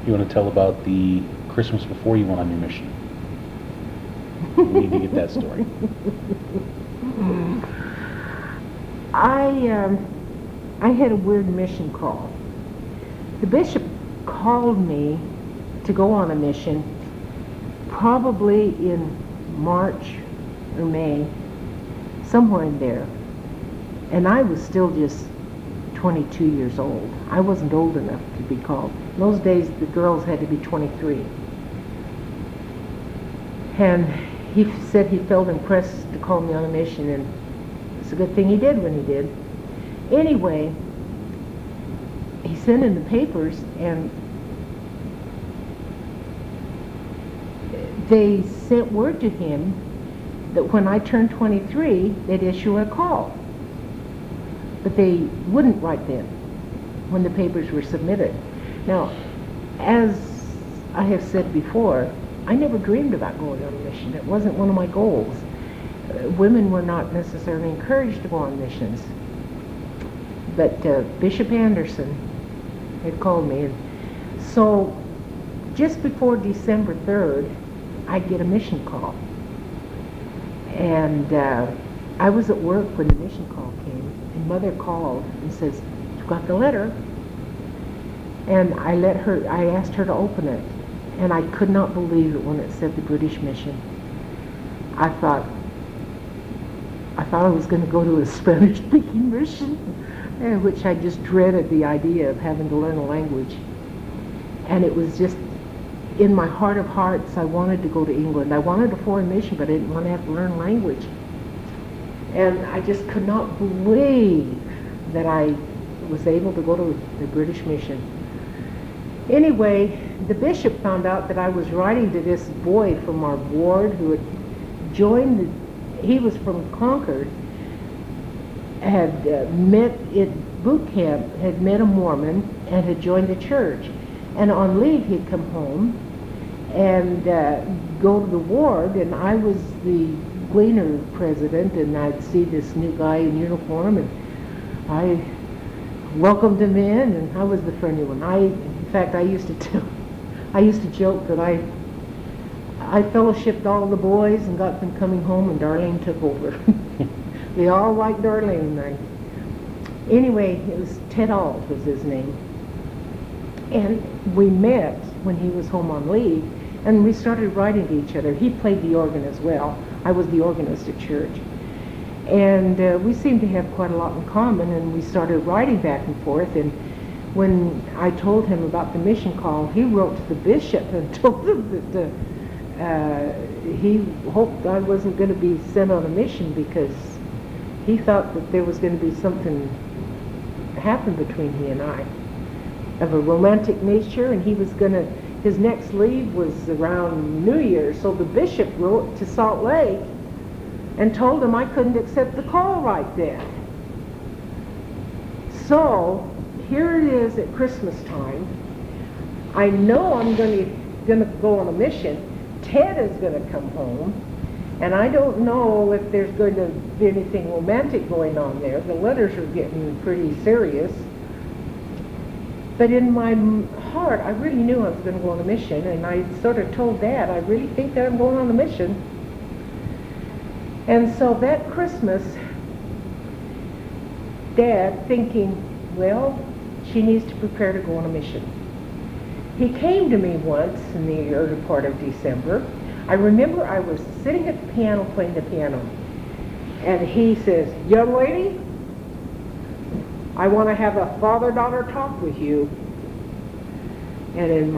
You want to tell about the Christmas before you went on your mission? We need to get that story. I had a weird mission call. The bishop called me to go on a mission probably in March or May, somewhere in there. And I was still just 22 years old. I wasn't old enough to be called. In those days, the girls had to be 23. And he said he felt impressed to call me on a mission, and it's a good thing he did when he did. Anyway, he sent in the papers, and they sent word to him that when I turned 23, they'd issue a call. But they wouldn't right then, when the papers were submitted. Now, as I have said before, I never dreamed about going on a mission. It wasn't one of my goals. Women were not necessarily encouraged to go on missions. But Bishop Anderson had called me, and so just before December 3rd, I get a mission call. And I was at work when the mission call came, and Mother called and says, "You got the letter?" And I asked her to open it, and I could not believe it when it said the British mission. I thought I was going to go to a Spanish-speaking mission, which I just dreaded the idea of having to learn a language. And it was just, in my heart of hearts, I wanted to go to England. I wanted a foreign mission, but I didn't want to have to learn language. And I just could not believe that I was able to go to the British mission. Anyway, the bishop found out that I was writing to this boy from our ward who had joined he was from Concord, had met at boot camp, had met a Mormon, and had joined the church. And on leave, he'd come home and go to the ward, and I was the Gleaner president, and I'd see this new guy in uniform, and I welcomed him in, and I was the friendly one. In fact, I used to joke that I fellowshipped all the boys and got them coming home, and Darlene took over. They all liked Darlene. Anyway, it was Ted Alt was his name. And we met when he was home on leave, and we started writing to each other. He played the organ as well. I was the organist at church. And we seemed to have quite a lot in common, and we started writing back and forth. And when I told him about the mission call, he wrote to the bishop and told him that he hoped I wasn't going to be sent on a mission, because he thought that there was going to be something happen between he and I of a romantic nature, and he was going to, his next leave was around New Year's. So the bishop wrote to Salt Lake and told him I couldn't accept the call right then. So here it is at Christmas time. I know I'm going to go on a mission. Ted is going to come home, and I don't know if there's going to be anything romantic going on there. The letters are getting pretty serious. But in my heart, I really knew I was going to go on a mission, and I sort of told Dad, I really think that I'm going on a mission. And so that Christmas, Dad, thinking, well, she needs to prepare to go on a mission. He came to me once in the early part of December. I remember I was sitting at the piano playing the piano, and he says, "Young lady, I want to have a father-daughter talk with you." And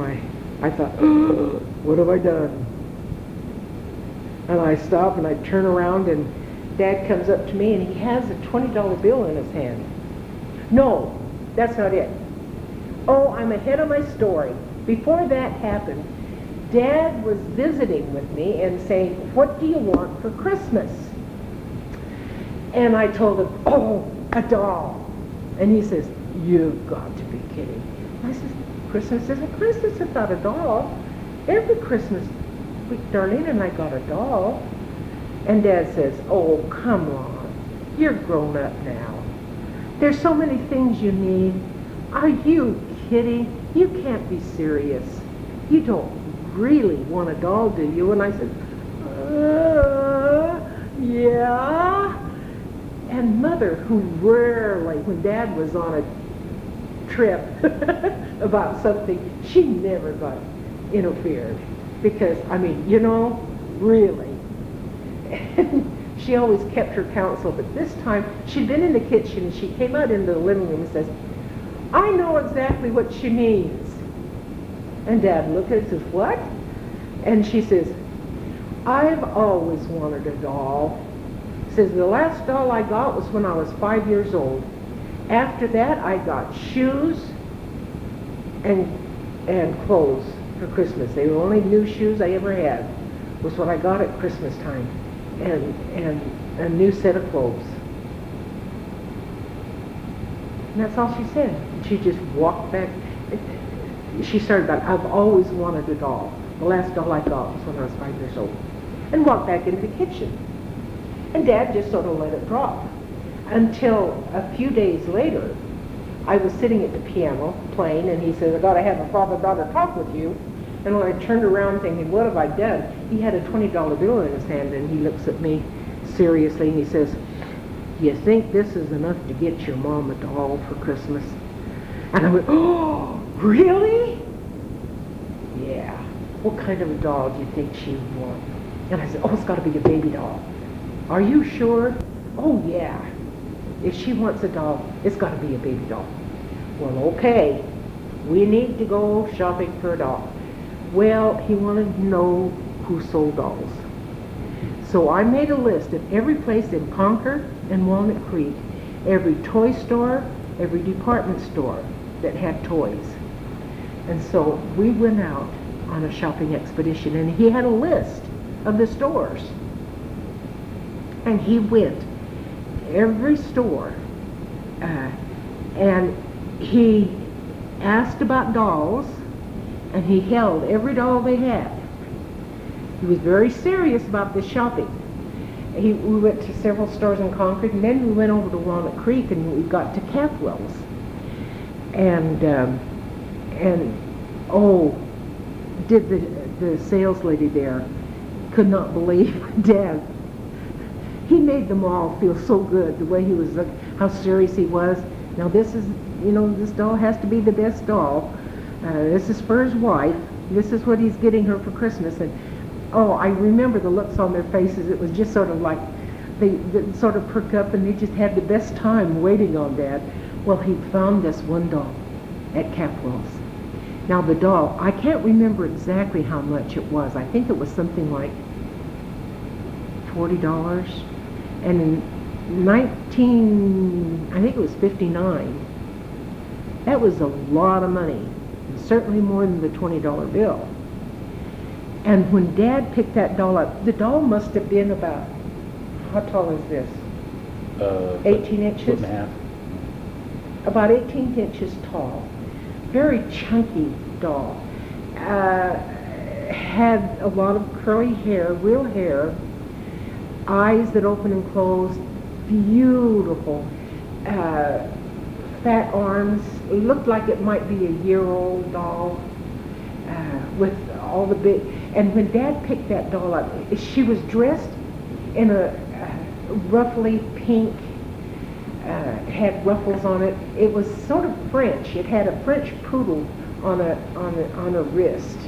I thought, oh, what have I done? And I stop and I turn around, and Dad comes up to me, and he has a $20 bill in his hand. No, that's not it. Oh, I'm ahead of my story. Before that happened, Dad was visiting with me and saying, "What do you want for Christmas?" And I told him, "Oh, a doll." And he says, "You've got to be kidding." I said, "Christmas isn't Christmas without a doll. Every Christmas, Darlene and I got a doll." And Dad says, "Oh, come on. You're grown up now. There's so many things you need. Are you kidding? you can't be serious. You don't really want a doll, do you? And I said, yeah. And Mother, who rarely, when Dad was on a trip about something, she never got interfered. Because, I mean, you know, really. She always kept her counsel, but this time she'd been in the kitchen and she came out into the living room and says, I know exactly what she means. And Dad looked at it and says, what? And she says, I've always wanted a doll. Says, the last doll I got was when I was 5 years old. After that, I got shoes and clothes for Christmas. They were the only new shoes I ever had, was what I got at Christmas time. And a new set of clothes. And that's all she said. She just walked back. She started about, I've always wanted a doll. The last doll I got was when I was 5 years old. And walked back into the kitchen. And Dad just sort of let it drop. Until a few days later, I was sitting at the piano playing, and he said, I got to have a father-daughter talk with you. And when I turned around thinking, what have I done? He had a $20 bill in his hand, and he looks at me seriously, and he says, you think this is enough to get your mom a doll for Christmas? And I went, oh, really? Yeah. What kind of a doll do you think she would want? And I said, oh, it's got to be a baby doll. Are you sure? Oh, yeah. If she wants a doll, it's got to be a baby doll. Well, okay. We need to go shopping for a doll. Well, he wanted to know who sold dolls. So I made a list of every place in Concord and Walnut Creek, every toy store, every department store that had toys. And so we went out on a shopping expedition, and he had a list of the stores. And he went every store, and he asked about dolls, and he held every doll they had. He was very serious about this shopping. We went to several stores in Concord, and then we went over to Walnut Creek, and we got to Capwell's. And oh, did the sales lady there could not believe Dad. He made them all feel so good, the way he was, how serious he was. Now this is, you know, this doll has to be the best doll. This is for his wife. This is what he's getting her for Christmas. And oh, I remember the looks on their faces. It was just sort of like, they sort of perked up, and they just had the best time waiting on Dad. Well, he found this one doll at Capwell's. Now the doll, I can't remember exactly how much it was. I think it was something like $40. And in I think it was 59, that was a lot of money. Certainly more than the $20 bill. And when Dad picked that doll up, the doll must have been about, how tall is this? 18 inches? Foot and a half. About 18 inches tall. Very chunky doll. Had a lot of curly hair, real hair, eyes that open and close, beautiful, fat arms. It looked like it might be a year-old doll with all the big. And when Dad picked that doll up, she was dressed in a roughly pink, had ruffles on it. It was sort of French. It had a French poodle on a wrist,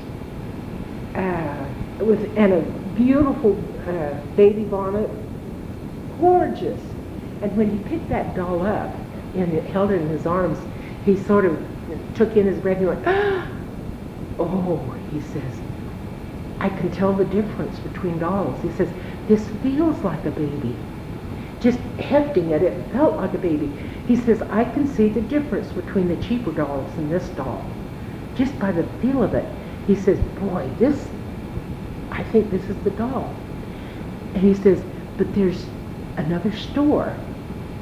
and a beautiful baby bonnet, gorgeous. And when he picked that doll up and held it in his arms, he sort of took in his breath and went, oh, he says, I can tell the difference between dolls. He says, this feels like a baby. Just hefting it, it felt like a baby. He says, I can see the difference between the cheaper dolls and this doll, just by the feel of it. He says, boy, I think this is the doll. And he says, but there's another store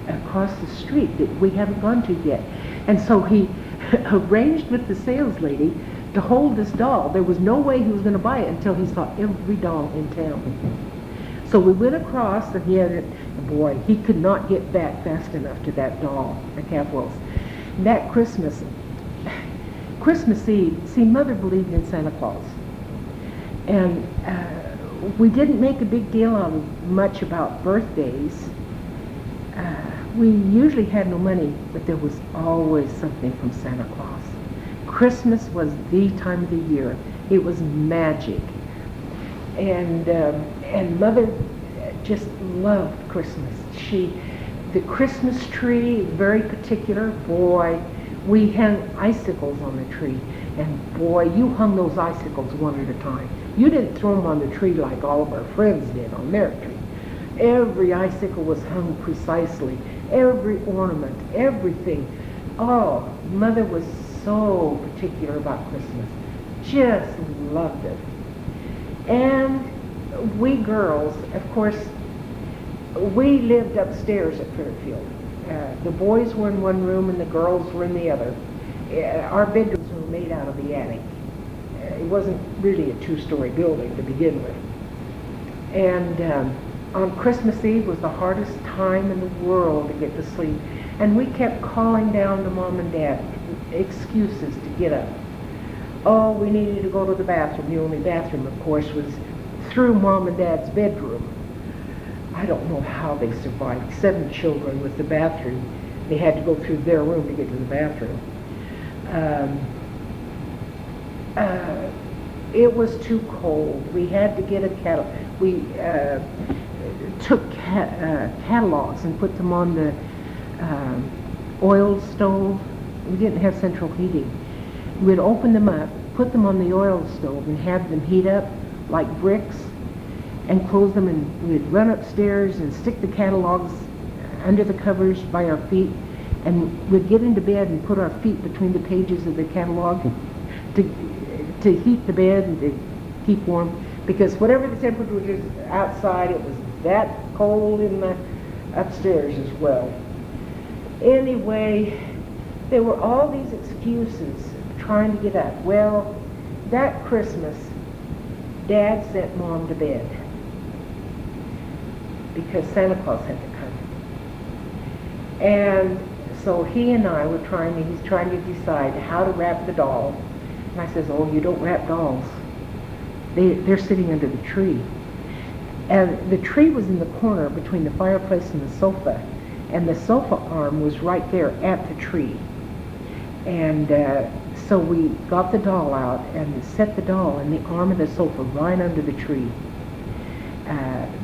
across the street that we haven't gone to yet. And so he arranged with the sales lady to hold this doll. There was no way he was going to buy it until he saw every doll in town. So we went across, and he had it. Boy, he could not get back fast enough to that doll at Capwell's. That Christmas, Christmas Eve, see, Mother believed in Santa Claus. And we didn't make a big deal on much about birthdays. We usually had no money, but there was always something from Santa Claus. Christmas was the time of the year. It was magic. And Mother just loved Christmas. The Christmas tree, very particular, boy, we hung icicles on the tree. And boy, you hung those icicles one at a time. You didn't throw them on the tree like all of our friends did on their tree. Every icicle was hung precisely. Every ornament, everything. Oh, Mother was so particular about Christmas. Just loved it. And we girls, of course, we lived upstairs at Fairfield. The boys were in one room and the girls were in the other. Our bedrooms were made out of the attic. It wasn't really a two-story building to begin with. And on Christmas Eve was the hardest time in the world to get to sleep. And we kept calling down to Mom and Dad excuses to get up. Oh, we needed to go to the bathroom. The only bathroom, of course, was through Mom and Dad's bedroom. I don't know how they survived. 7 children with the bathroom. They had to go through their room to get to the bathroom. It was too cold. We had to get a kettle. We took catalogs and put them on the oil stove. We didn't have central heating. We'd open them up, put them on the oil stove, and have them heat up like bricks, and close them, and we'd run upstairs and stick the catalogs under the covers by our feet, and we'd get into bed and put our feet between the pages of the catalog to heat the bed and to keep warm, because whatever the temperature was outside, it was that cold in the upstairs as well. Anyway, there were all these excuses trying to get up. Well, that Christmas, Dad sent Mom to bed because Santa Claus had to come. And so he and I were he's trying to decide how to wrap the doll. And I says, oh, you don't wrap dolls. They're sitting under the tree. And the tree was in the corner between the fireplace and the sofa. And the sofa arm was right there at the tree. And so we got the doll out and set the doll in the arm of the sofa right under the tree.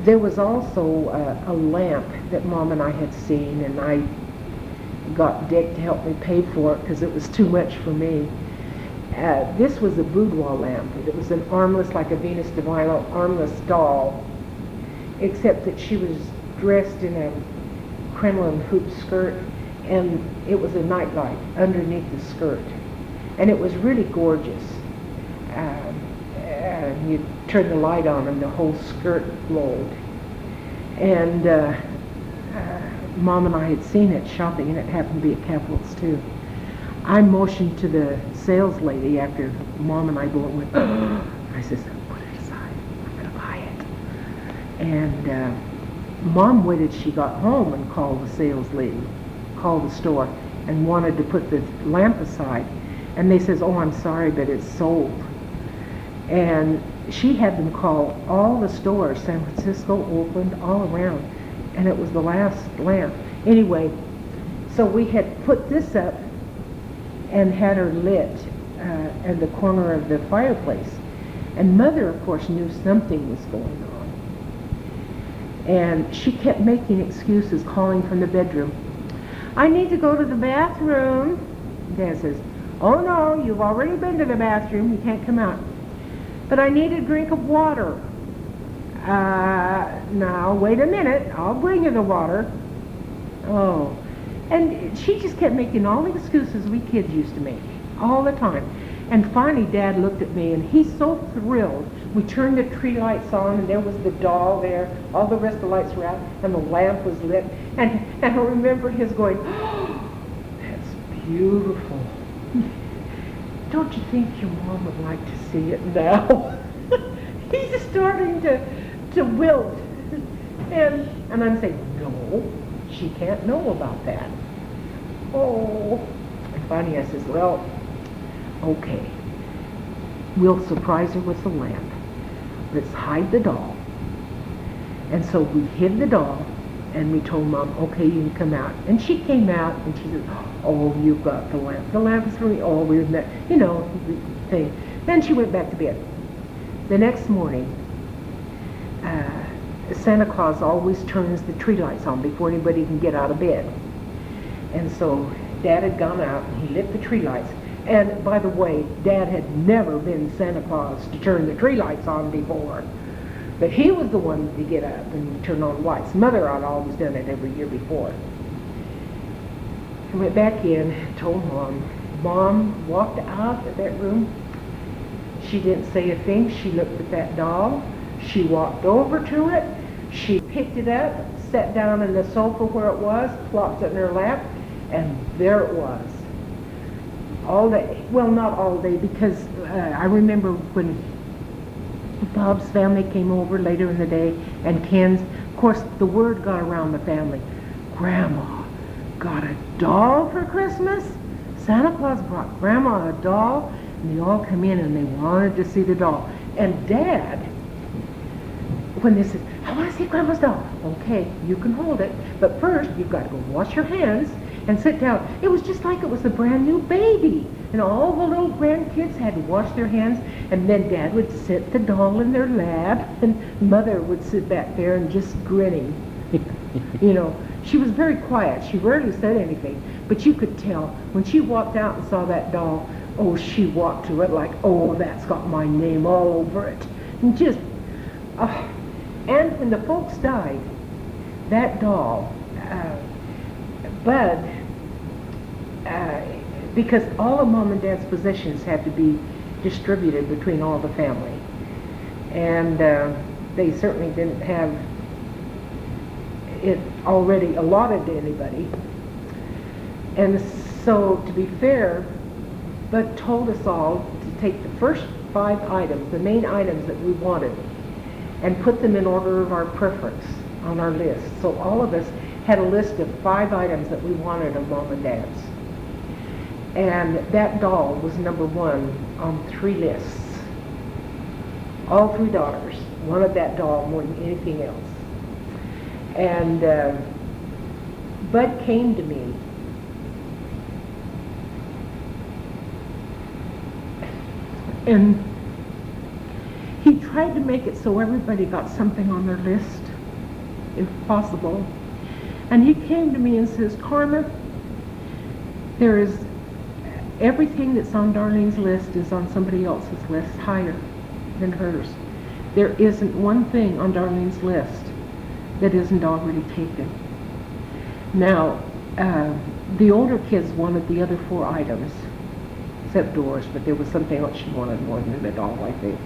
There was also a lamp that Mom and I had seen, and I got Dick to help me pay for it because it was too much for me. This was a boudoir lamp. It was an armless, like a Venus de Milo, armless doll, except that she was dressed in a crinoline hoop skirt, and it was a nightlight underneath the skirt. And it was really gorgeous. And you turn the light on and the whole skirt glowed. And Mom and I had seen it shopping, and it happened to be at Capitol's too. I motioned to the sales lady after Mom and I both went, I says, put it aside, I'm going to buy it. And Mom waited till she got home and called the sales lady, called the store, and wanted to put the lamp aside. And they says, oh, I'm sorry, but it's sold. And she had them call all the stores, San Francisco, Oakland, all around, and it was the last lamp. Anyway, so we had put this up and had her lit in the corner of the fireplace. And Mother, of course, knew something was going on. And she kept making excuses, calling from the bedroom. I need to go to the bathroom. Dad says, oh no, you've already been to the bathroom, you can't come out. But I need a drink of water. Now, wait a minute, I'll bring you the water. Oh, and she just kept making all the excuses we kids used to make, all the time. And finally, Dad looked at me, and he's so thrilled. We turned the tree lights on, and there was the doll there. All the rest of the lights were out, and the lamp was lit. And I remember his going, oh, that's beautiful. Don't you think your Mom would like to see it now? He's starting to wilt. And I'm saying, no, she can't know about that. Oh. And finally I says, well, okay, we'll surprise her with the lamp. Let's hide the doll. And so we hid the doll, and we told Mom, okay, you can come out. And she came out, and she said, oh, you've got the lamp. The lamp is for me. Oh, we're not, you know, the thing. Then she went back to bed. The next morning, Santa Claus always turns the tree lights on before anybody can get out of bed. And so Dad had gone out, and he lit the tree lights. And by the way, Dad had never been Santa Claus to turn the tree lights on before. But he was the one to get up and turn on lights. Mother had always done it every year before. I went back in, told Mom. Mom walked out of that room. She didn't say a thing. She looked at that doll. She walked over to it. She picked it up, sat down in the sofa where it was, plopped it in her lap, and there it was. All day. Well, not all day, because I remember when Bob's family came over later in the day, and Ken's, of course, the word got around the family. Grandma got a doll for Christmas? Santa Claus brought Grandma a doll, and they all come in and they wanted to see the doll. And Dad, when they said, I want to see Grandma's doll. Okay, you can hold it, but first you've got to go wash your hands and sit down. It was just like it was a brand new baby. And all the little grandkids had to wash their hands, and then Dad would sit the doll in their lap, and Mother would sit back there and just grinning. You know, she was very quiet. She rarely said anything, but you could tell when she walked out and saw that doll, oh, she walked to it like, oh, that's got my name all over it. And just, and when the folks died, that doll, Bud, because all of Mom and Dad's possessions had to be distributed between all the family. And they certainly didn't have it already allotted to anybody. And so, to be fair, Bud told us all to take the first 5 items, the main items that we wanted, and put them in order of our preference on our list. So all of us had a list of 5 items that we wanted of Mom and Dad's. And that doll was number 1 on 3 lists. All 3 daughters wanted that doll more than anything else. And Bud came to me and he tried to make it so everybody got something on their list, if possible. And he came to me and says, Carma, there is everything that's on Darlene's list is on somebody else's list higher than hers. There isn't one thing on Darlene's list that isn't already taken. Now, the older kids wanted the other 4 items, except Doris, but there was something else she wanted more than the doll, I think.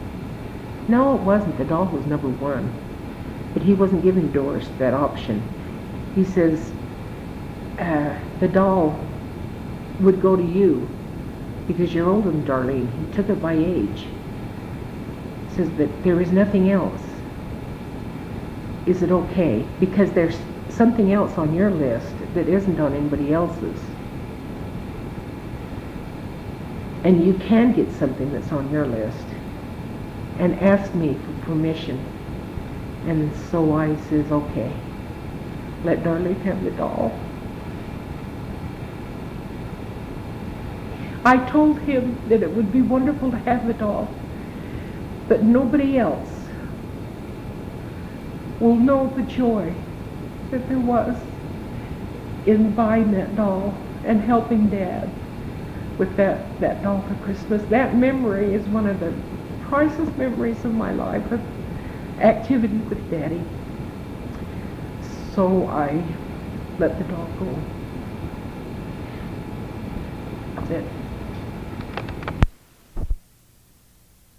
No, it wasn't. The doll was number 1. But he wasn't giving Doris that option. He says, the doll would go to you because you're older than Darlene. He took it by age. He says, but there is nothing else. Is it okay? Because there's something else on your list that isn't on anybody else's. And you can get something that's on your list. And ask me for permission. And so I says, okay, let Darlene have the doll. I told him that it would be wonderful to have the doll, but nobody else will know the joy that there was in buying that doll and helping Dad with that doll for Christmas. That memory is one of the priceless memories of my life, of activity with Daddy. So I let the doll go. That's it.